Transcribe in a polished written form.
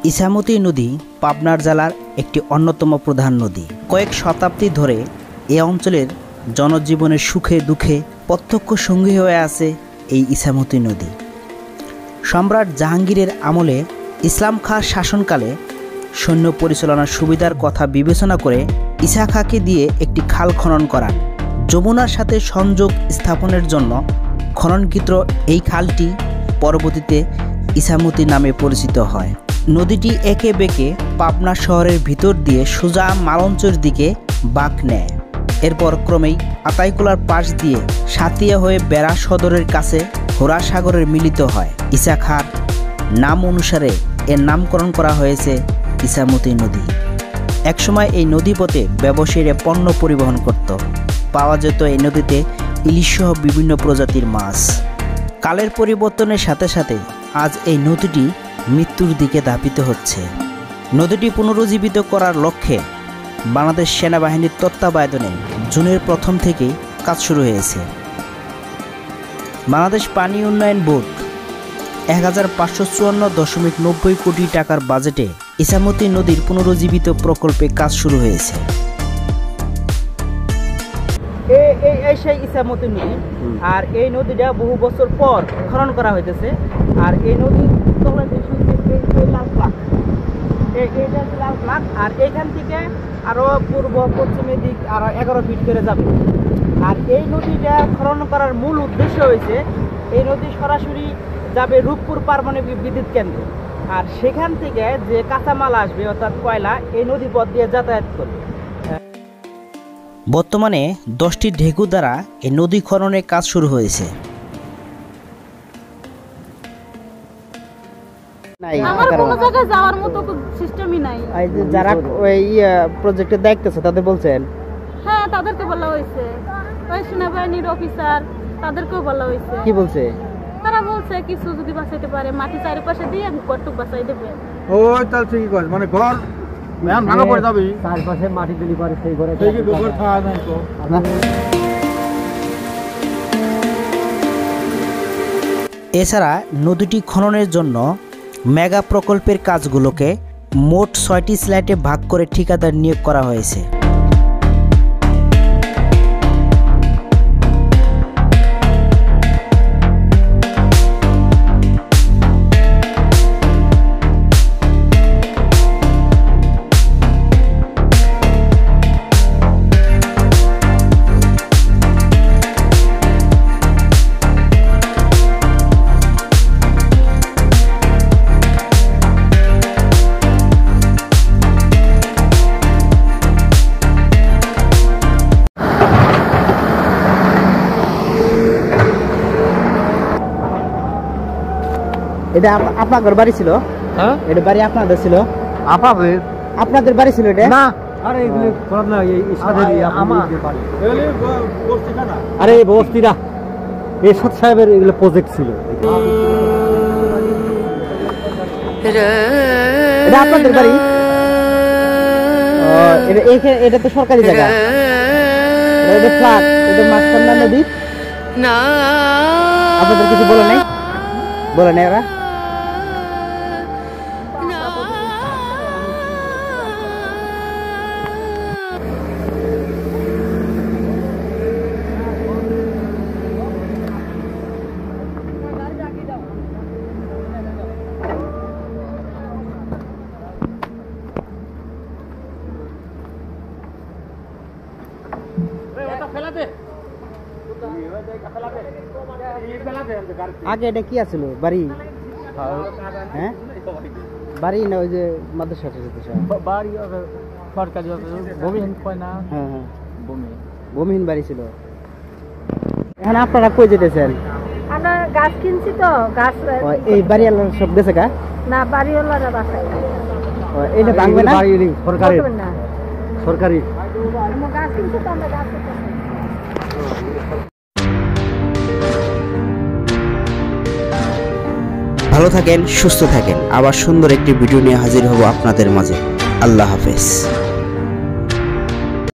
ইছামতি নদী পাবনার জেলার একটি অন্যতম প্রধান নদী। কয়েক শতাব্দী ধরে এ অঞ্চলের জনজীবনের সুখে দুঃখে প্রত্যক্ষ সঙ্গী হয়ে আছে এই ইছামতি নদী। সম্রাট জাহাঙ্গীরের আমলে ইসলাম খাঁর শাসনকালে সৈন্য পরিচালনার সুবিধার কথা বিবেচনা করে ইসা খাঁকে দিয়ে একটি খাল খনন করান। যমুনার সাথে সংযোগ স্থাপনের জন্য খননকৃত এই খালটি পরবর্তীতে ইছামতি নামে পরিচিত হয়। নদীটি একে বেঁকে পাবনা শহরের ভিতর দিয়ে সোজা মালঞ্চের দিকে বাঁক নেয়। এরপর ক্রমেই আতাইকুলার পাশ দিয়ে সাতিয়া হয়ে বেড়া সদরের কাছে হোরা সাগরের মিলিত হয়। ইসা খাঁর নাম অনুসারে এর নামকরণ করা হয়েছে ইছামতি নদী। একসময় এই নদীপথে ব্যবসায়ীরা পণ্য পরিবহন করত। পাওয়া যেত এই নদীতে ইলিশসহ বিভিন্ন প্রজাতির মাছ। কালের পরিবর্তনের সাথে সাথে আজ এই নদীটি মৃত্যুর দিকে ধাবিত হচ্ছে। নদীটি পুনরুজ্জীবিত করার লক্ষ্যে বাংলাদেশ সেনাবাহিনীর তত্ত্বাবধানে জুনের প্রথম থেকেই কাজ শুরু হয়েছে। বাংলাদেশ পানি উন্নয়ন বোর্ড 1554.90 কোটি টাকার বাজেটে ইছামতি নদীর পুনরুজ্জীবিত প্রকল্পে কাজ শুরু হয়েছে। এই সেই ইছামতি নদী, আর এই নদীটা বহু বছর পর খনন করা হইতেছে। আর এই নদীর আর এইখান থেকে আরো পূর্ব পশ্চিমের দিক আরো 11 ফিট করে যাবে। আর এই নদীটা খনন করার মূল উদ্দেশ্য হয়েছে এই নদী সরাসরি যাবে রূপপুর পারমাণবিক বিদ্যুৎ কেন্দ্র। আর সেখান থেকে যে কাঁচামাল আসবে অর্থাৎ কয়লা এই নদী পথ দিয়ে যাতায়াত করবে। বর্তমানে 10টি ঢেকু দ্বারা এই নদী খননের কাজ শুরু হয়েছে। যারা ওই প্রজেক্টের দায়িত্ব আছে তাদের বলছেন? হ্যাঁ, তাদেরকে বলা হয়েছে। ওই সেনাবাহিনীর অফিসার তাদেরকেও বলা হয়েছে। কি বলছে? তারা বলছে কিছু যদি বাঁচাইতে পারে মাটি চারিপাশে দিয়ে ঘরটুক বাঁচাই দেবে। ওই তাহলে ঠিকই কয়, মানে ঘর ম্যান ভাঙা পড়ে যাবে, চারপাশে মাটি দিলি পারে সেই ঘরে সেই কি ঘর খাওয়া নাই তো। এছাড়া নদীটি খননের জন্য মেগা প্রকল্পের কাজগুলোকে মোট 6টি স্ল্যাটে ভাগ করে ঠিকাদার নিয়োগ করা হয়েছে। এটা আপনাদের বাড়ি ছিল? হ্যাঁ, এটা বাড়ি আপনাদের ছিল? আপনাদের বাড়ি ছিল এটা? না, আরে এগুলো খরাব না, এই সাদেরই আপনাদের বাড়ি। এগুলো বস্তি না, আরে এই বস্তিরা এরশাদ সাহেবের এগুলো প্রজেক্ট ছিল। এটা আপনাদের বাড়ি? এটা তো সরকারি জায়গা। এটা ফ্ল্যাট, এটা মাঝখানা নদী। আপনাদের কিছু বলে নাই? বলে নাই ওরা? আগে এটা কি আছিল বাড়ি? হ্যাঁ, বাড়ি না ওই যে মাদ্রাসাটা বাড়ি সরকারি ভূমিহীন কয় না? হ্যাঁ হ্যাঁ, ভূমিহীন বাড়ি ছিল। এখন আপনারা কই যেতেছেন? আমরা গাছ কিনছি তো, গাছ এই বাড়িওয়ালা সব গেছে কা? না, বাড়িওয়ালারা বাসায়। এটা ভাঙবে না? সরকারি সরকারি গাছ কিনছি তো আমরা গাছ। ভালো থাকেন, সুস্থ থাকেন। আবার সুন্দর একটি ভিডিও নিয়ে হাজির হব আপনাদের মাঝে। আল্লাহ হাফেজ।